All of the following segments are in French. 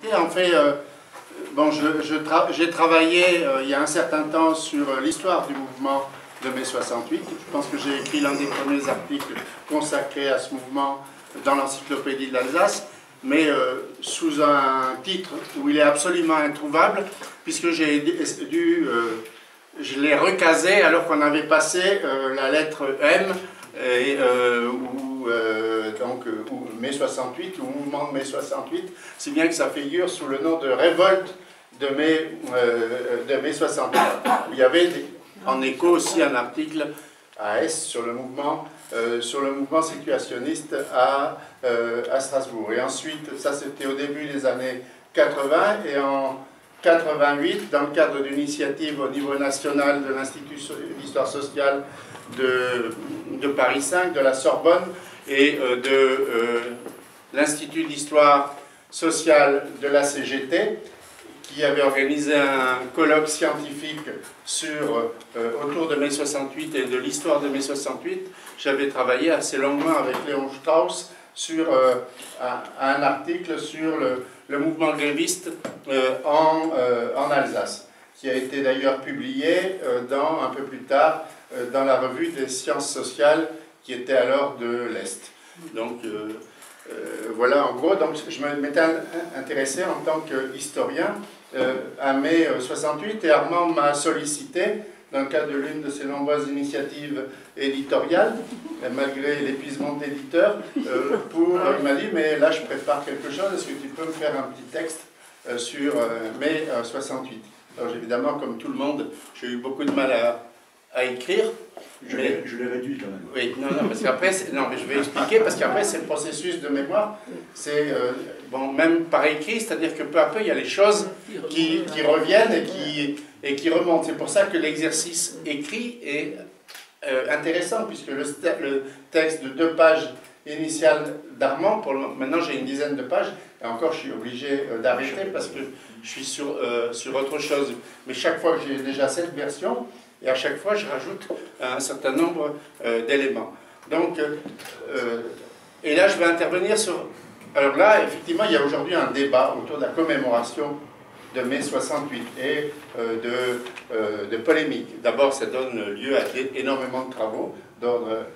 En fait, j'ai travaillé il y a un certain temps sur l'histoire du mouvement de mai 68. Je pense que j'ai écrit l'un des premiers articles consacrés à ce mouvement dans l'encyclopédie de l'Alsace, mais sous un titre où il est absolument introuvable, puisque je l'ai recasé alors qu'on avait passé la lettre M, ou mai 68, ou mouvement de mai 68, si bien que ça figure sous le nom de révolte de mai 68. Il y avait en écho aussi un article à Est sur le mouvement situationniste à Strasbourg. Et ensuite, ça c'était au début des années 80, et en 88, dans le cadre d'une initiative au niveau national de l'Institut d'histoire sociale de Paris 5, de la Sorbonne, et de l'Institut d'histoire sociale de la CGT, qui avait organisé un colloque scientifique autour de mai 68 et de l'histoire de mai 68. J'avais travaillé assez longuement avec Léon Strauss sur un article sur le mouvement gréviste en Alsace, qui a été d'ailleurs publié un peu plus tard dans la revue des sciences sociales, qui était alors de l'Est. Donc voilà, en gros, donc, je m'étais intéressé en tant qu'historien à mai 68, et Armand m'a sollicité dans le cadre de l'une de ses nombreuses initiatives éditoriales, malgré l'épuisement d'éditeur, il m'a dit, mais là je prépare quelque chose, est-ce que tu peux me faire un petit texte sur mai 68? Alors évidemment, comme tout le monde, j'ai eu beaucoup de mal à écrire. Je l'ai réduit quand même. Oui, non, parce qu'après, non, mais je vais expliquer, parce qu'après, c'est le processus de mémoire, c'est, bon, même par écrit, c'est-à-dire que peu à peu, il y a les choses qui reviennent et qui remontent. C'est pour ça que l'exercice écrit est intéressant, puisque le texte de 2 pages initiales d'Armand, maintenant j'ai une dizaine de pages, et encore je suis obligé d'arrêter parce que je suis sur autre chose. Mais chaque fois que j'ai déjà cette version, et à chaque fois, je rajoute un certain nombre d'éléments. Donc, et là, je vais intervenir sur... Alors là, effectivement, il y a aujourd'hui un débat autour de la commémoration de mai 68 et de polémiques. D'abord, ça donne lieu à énormément de travaux d'ordre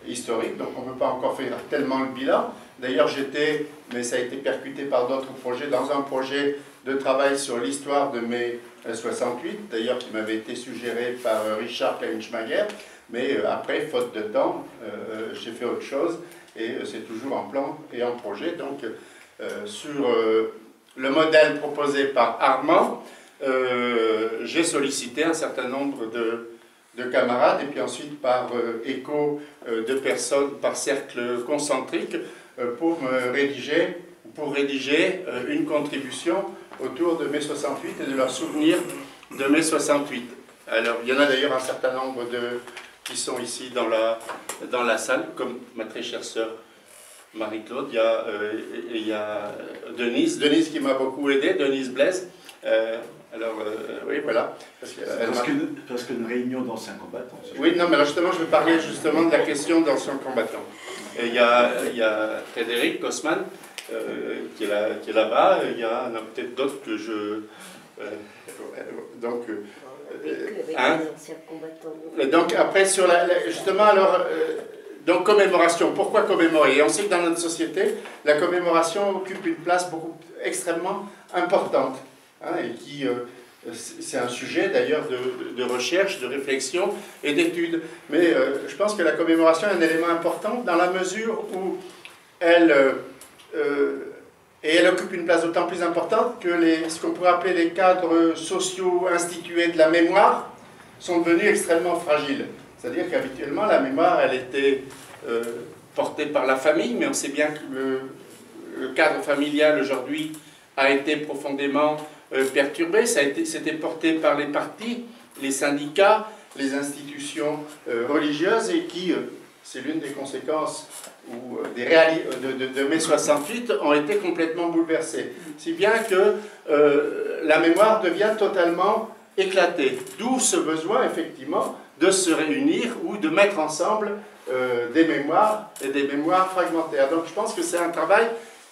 historique, donc on ne peut pas encore faire tellement le bilan. D'ailleurs, j'étais, mais ça a été percuté par d'autres projets, dans un projet de travail sur l'histoire de mai 68, d'ailleurs qui m'avait été suggéré par Richard Kleinschmager, mais après, faute de temps, j'ai fait autre chose, et c'est toujours en plan et en projet. Donc, sur le modèle proposé par Armand, j'ai sollicité un certain nombre de camarades, et puis ensuite par écho de personnes, par cercle concentrique, pour rédiger une contribution autour de mai 68 et de leurs souvenirs de mai 68. Alors, il y en a d'ailleurs un certain nombre qui sont ici dans la salle, comme ma très chère sœur Marie-Claude. Il y a Denise qui m'a beaucoup aidé, Denise Blaise. Oui, voilà. Parce qu'une réunion d'anciens combattants. Oui, non, mais là, justement, je vais parler justement de la question d'anciens combattants. Et il y a Frédéric Kosman, qui est là-bas. Il y en a peut-être d'autres que je... Donc, après, sur justement, alors... donc, commémoration. Pourquoi commémorer? Et on sait que dans notre société, la commémoration occupe une place extrêmement importante. Hein, et qui... c'est un sujet d'ailleurs de recherche, de réflexion et d'étude. Mais je pense que la commémoration est un élément important dans la mesure où elle occupe une place d'autant plus importante que ce qu'on pourrait appeler les cadres sociaux institués de la mémoire sont devenus extrêmement fragiles. C'est-à-dire qu'habituellement, la mémoire, elle était portée par la famille, mais on sait bien que le cadre familial aujourd'hui a été profondément perturbé. C'était porté par les partis, les syndicats, les institutions religieuses, et qui, c'est l'une des conséquences de mai 68, ont été complètement bouleversées. Si bien que la mémoire devient totalement éclatée. D'où ce besoin, effectivement, de se réunir ou de mettre ensemble des mémoires et des mémoires fragmentaires. Donc je pense que c'est un travail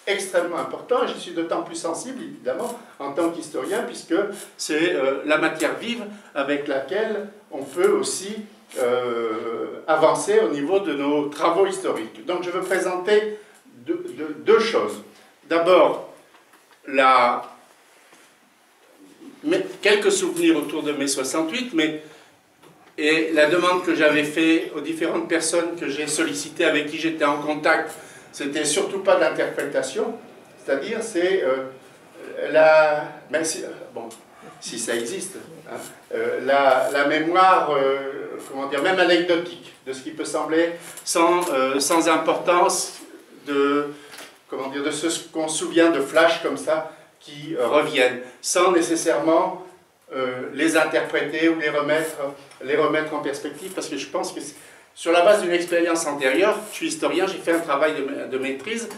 extrêmement important, et je suis d'autant plus sensible, évidemment, en tant qu'historien, puisque c'est la matière vive avec laquelle on peut aussi avancer au niveau de nos travaux historiques. Donc je veux présenter deux choses. D'abord, quelques souvenirs autour de mai 68, et la demande que j'avais faite aux différentes personnes que j'ai sollicitées, avec qui j'étais en contact, c'était surtout pas d'interprétation, c'est-à-dire c'est bon, si ça existe, hein, la mémoire, comment dire, même anecdotique, de ce qui peut sembler sans importance, comment dire, de ce qu'on se souvient de flash comme ça, qui reviennent, sans nécessairement les interpréter ou les remettre en perspective, parce que je pense que sur la base d'une expérience antérieure, je suis historien, j'ai fait un travail de maîtrise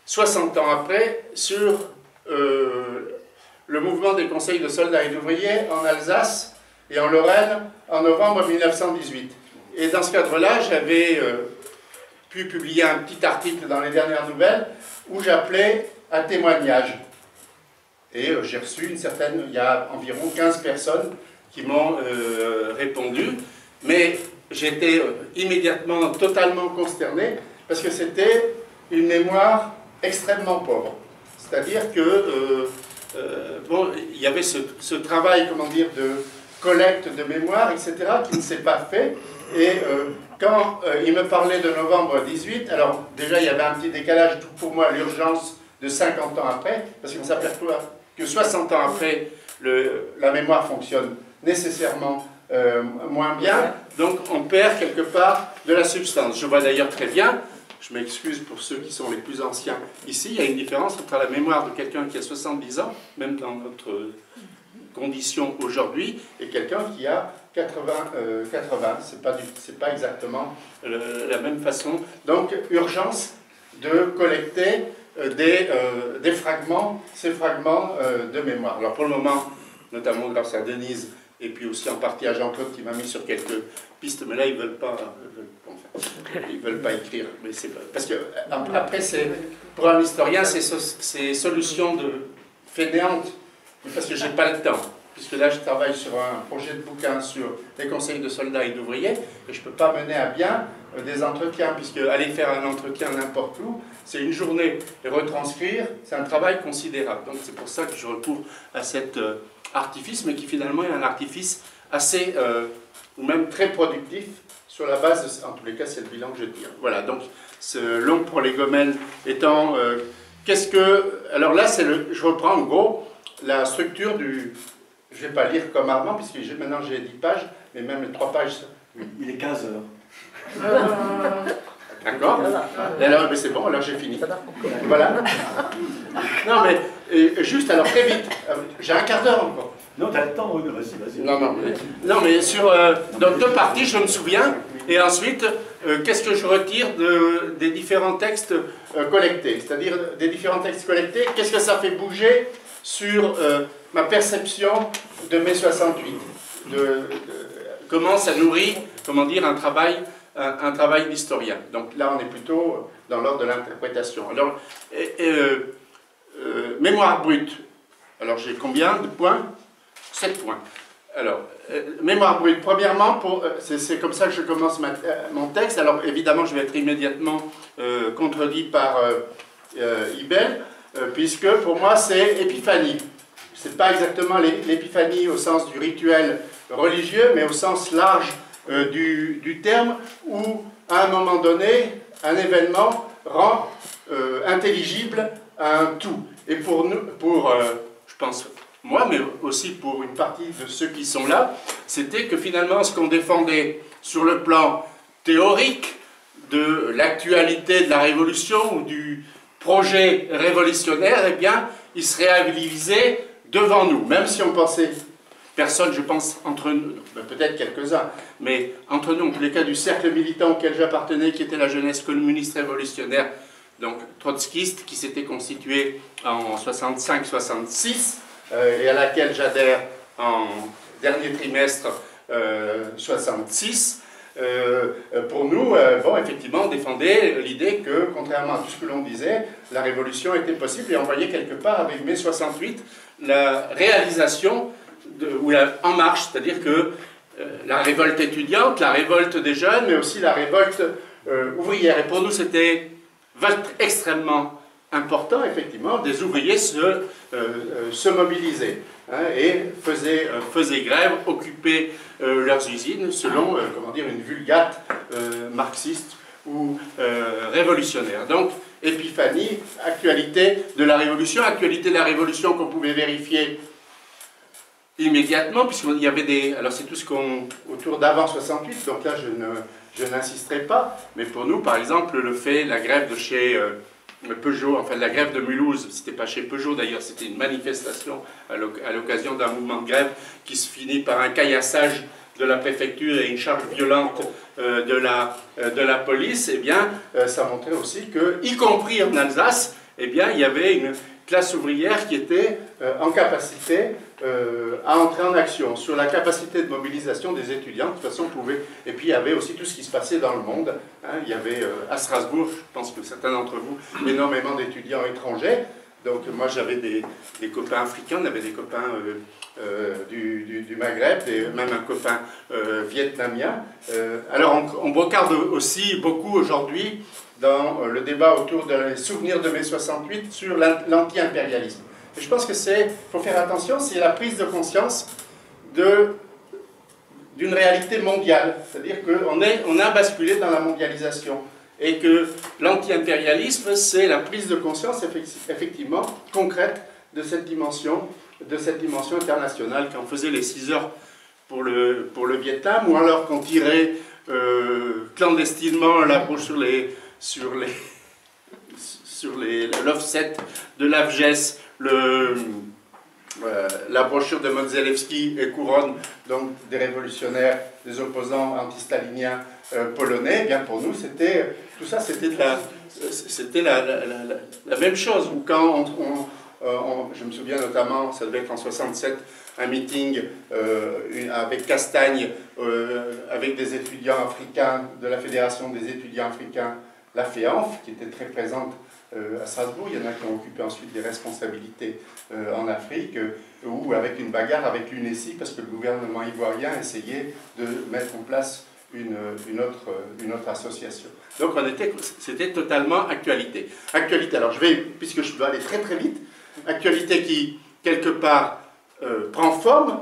60 ans après sur le mouvement des conseils de soldats et d'ouvriers en Alsace et en Lorraine en novembre 1918. Et dans ce cadre-là, j'avais pu publier un petit article dans les dernières nouvelles où j'appelais à témoignage. Et j'ai reçu il y a environ 15 personnes qui m'ont répondu, mais j'étais immédiatement totalement consterné parce que c'était une mémoire extrêmement pauvre. C'est-à-dire que, bon, il y avait ce travail, comment dire, de collecte de mémoire, etc., qui ne s'est pas fait. Et quand il me parlait de novembre 18, alors déjà il y avait un petit décalage, tout pour moi, l'urgence de 50 ans après, parce qu'on s'aperçoit que 60 ans après, la mémoire fonctionne nécessairement moins bien, donc on perd quelque part de la substance. Je vois d'ailleurs très bien, je m'excuse pour ceux qui sont les plus anciens ici, il y a une différence entre la mémoire de quelqu'un qui a 70 ans, même dans notre condition aujourd'hui, et quelqu'un qui a 80, c'est pas exactement la même façon. Donc, urgence de collecter des fragments, ces fragments de mémoire. Alors pour le moment, notamment grâce à Denise, et puis aussi en partie à Jean-Claude qui m'a mis sur quelques pistes, mais là ils veulent pas écrire. Mais parce que après, pour un historien, c'est solution de fainéante, parce que j'ai pas le temps. Puisque là, je travaille sur un projet de bouquin sur les conseils de soldats et d'ouvriers, et je ne peux pas mener à bien des entretiens, puisque aller faire un entretien n'importe où, c'est une journée, et retranscrire, c'est un travail considérable. Donc c'est pour ça que je recours à cet artifice, mais qui finalement est un artifice assez, ou même très productif, sur la base, en tous les cas, c'est le bilan que je tire. Voilà, donc ce long pour les Gomelles étant... alors là, je reprends en gros la structure du... Je ne vais pas lire comme Armand, puisque maintenant j'ai 10 pages, mais même les 3 pages... Il est 15 heures. D'accord. Alors, mais c'est bon, alors j'ai fini. Voilà. Non, mais juste, alors très vite. J'ai un quart d'heure encore. Non, t'as le temps, vas-y. Non, mais sur donc 2 parties, je me souviens, et ensuite, qu'est-ce que je retire des différents textes collectés? C'est-à-dire, des différents textes collectés, qu'est-ce que ça fait bouger sur ma perception de mai 68, comment ça nourrit, comment dire, un travail d'historien. Donc là, on est plutôt dans l'ordre de l'interprétation. Alors, mémoire brute. Alors, j'ai combien de points? 7 points. Alors, mémoire brute. Premièrement, c'est comme ça que je commence mon texte. Alors, évidemment, je vais être immédiatement contredit par Ibel, puisque pour moi, c'est épiphanie. Ce n'est pas exactement l'épiphanie au sens du rituel religieux, mais au sens large du terme, où, à un moment donné, un événement rend intelligible un tout. Et pour nous, je pense, moi, mais aussi pour une partie de ceux qui sont là, c'était que finalement, ce qu'on défendait sur le plan théorique de l'actualité de la Révolution ou du projet révolutionnaire, eh bien, il se réalisait devant nous, même si on pensait, personne, je pense, entre nous, peut-être quelques-uns, mais entre nous, en tous les cas, du cercle militant auquel j'appartenais, qui était la jeunesse communiste révolutionnaire, donc trotskiste, qui s'était constituée en 65-66, et à laquelle j'adhère en dernier trimestre 66, pour nous, bon, effectivement, on défendait l'idée que, contrairement à tout ce que l'on disait, la révolution était possible, et on voyait quelque part avec mai 68 la réalisation, ou la En Marche, c'est-à-dire que la révolte étudiante, la révolte des jeunes, mais aussi la révolte ouvrière. Et pour nous, c'était extrêmement important, effectivement, des ouvriers se mobilisaient, hein, et faisaient grève, occupaient leurs usines selon, comment dire, une vulgate marxiste ou révolutionnaire. Donc, épiphanie, actualité de la révolution qu'on pouvait vérifier immédiatement, puisqu'il y avait des... Alors c'est tout ce qu'on... autour d'avant 68, donc là je n'insisterai pas, mais pour nous, par exemple, la grève de chez Peugeot, enfin la grève de Mulhouse, c'était pas chez Peugeot d'ailleurs, c'était une manifestation à l'occasion d'un mouvement de grève qui se finit par un caillassage de la préfecture et une charge violente de la police. Eh bien, ça montrait aussi que, y compris en Alsace, eh bien, il y avait une classe ouvrière qui était en capacité à entrer en action, sur la capacité de mobilisation des étudiants. De toute façon, on pouvait... Et puis, il y avait aussi tout ce qui se passait dans le monde. Hein. Il y avait à Strasbourg, je pense que certains d'entre vous, énormément d'étudiants étrangers. Donc, moi, j'avais des copains africains, on avait des copains du Maghreb, et même un copain vietnamien. Alors, on brocarde aussi beaucoup aujourd'hui dans le débat autour des souvenirs de mai 68 sur l'anti-impérialisme. Et je pense que faut faire attention, c'est la prise de conscience d'une réalité mondiale. C'est-à-dire qu'on a basculé dans la mondialisation. Et que l'anti-impérialisme, c'est la prise de conscience, effectivement, concrète de cette dimension internationale. Quand on faisait les 6 heures pour le Vietnam, ou alors qu'on tirait clandestinement la bouche sur l'offset de l'AFGES, la brochure de Modzelewski et Couronne, donc des révolutionnaires, des opposants anti-staliniens polonais, eh bien pour nous, tout ça, c'était la même chose. Ou quand je me souviens notamment, ça devait être en 67, un meeting avec Castagne, avec des étudiants africains de la Fédération des étudiants africains, la FEANF, qui était très présente à Strasbourg. Il y en a qui ont occupé ensuite des responsabilités en Afrique, ou avec une bagarre avec l'UNESI, parce que le gouvernement ivoirien essayait de mettre en place une autre association. Donc c'était totalement actualité. Actualité, alors puisque je dois aller très très vite, actualité qui, quelque part, prend forme,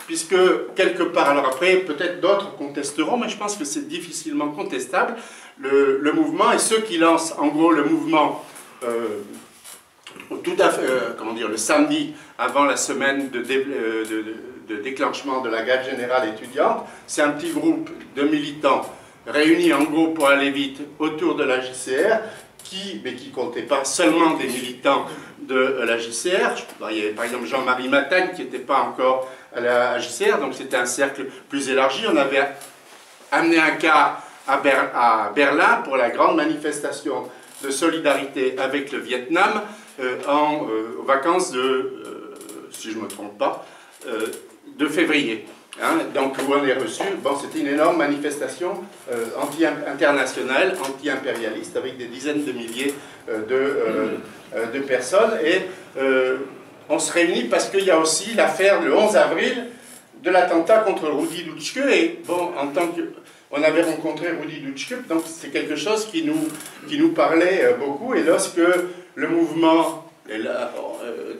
puisque quelque part, alors après, peut-être d'autres contesteront, mais je pense que c'est difficilement contestable, le mouvement, et ceux qui lancent, en gros, le mouvement, tout à fait, comment dire, le samedi, avant la semaine de déclenchement de la grève générale étudiante, c'est un petit groupe de militants réunis, en gros, pour aller vite, autour de la JCR, mais qui ne comptait pas seulement des militants de la JCR. Il y avait par exemple Jean-Marie Matagne qui n'était pas encore à la JCR, donc c'était un cercle plus élargi. On avait amené un cas à Berlin pour la grande manifestation de solidarité avec le Vietnam aux vacances si je ne me trompe pas, de février. Hein, donc où on est reçu, bon, c'était une énorme manifestation internationale, anti-impérialiste, avec des dizaines de milliers de personnes, et on se réunit parce qu'il y a aussi l'affaire le 11 avril de l'attentat contre Rudi Dutschke, et bon, on avait rencontré Rudi Dutschke, donc c'est quelque chose qui nous parlait beaucoup, et lorsque le mouvement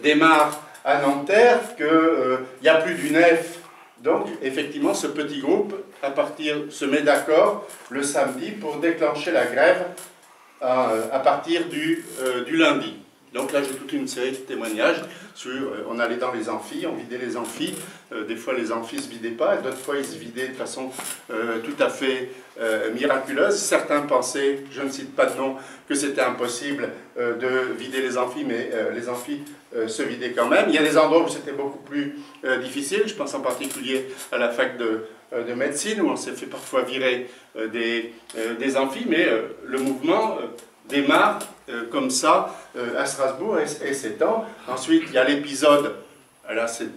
démarre à Nanterre, qu'il n'y a plus du nef. Donc, effectivement, ce petit groupe, se met d'accord le samedi pour déclencher la grève à partir du lundi. Donc là, j'ai toute une série de témoignages sur... on allait dans les amphis, on vidait les amphis. Des fois, les amphis ne se vidaient pas, et d'autres fois, ils se vidaient de façon tout à fait miraculeuse. Certains pensaient, je ne cite pas de nom, que c'était impossible de vider les amphis, mais les amphis se vidaient quand même. Il y a des endroits où c'était beaucoup plus difficile. Je pense en particulier à la fac de médecine, où on s'est fait parfois virer des amphis, mais le mouvement démarre comme ça à Strasbourg et s'étend. Ensuite, il y a l'épisode, là c'est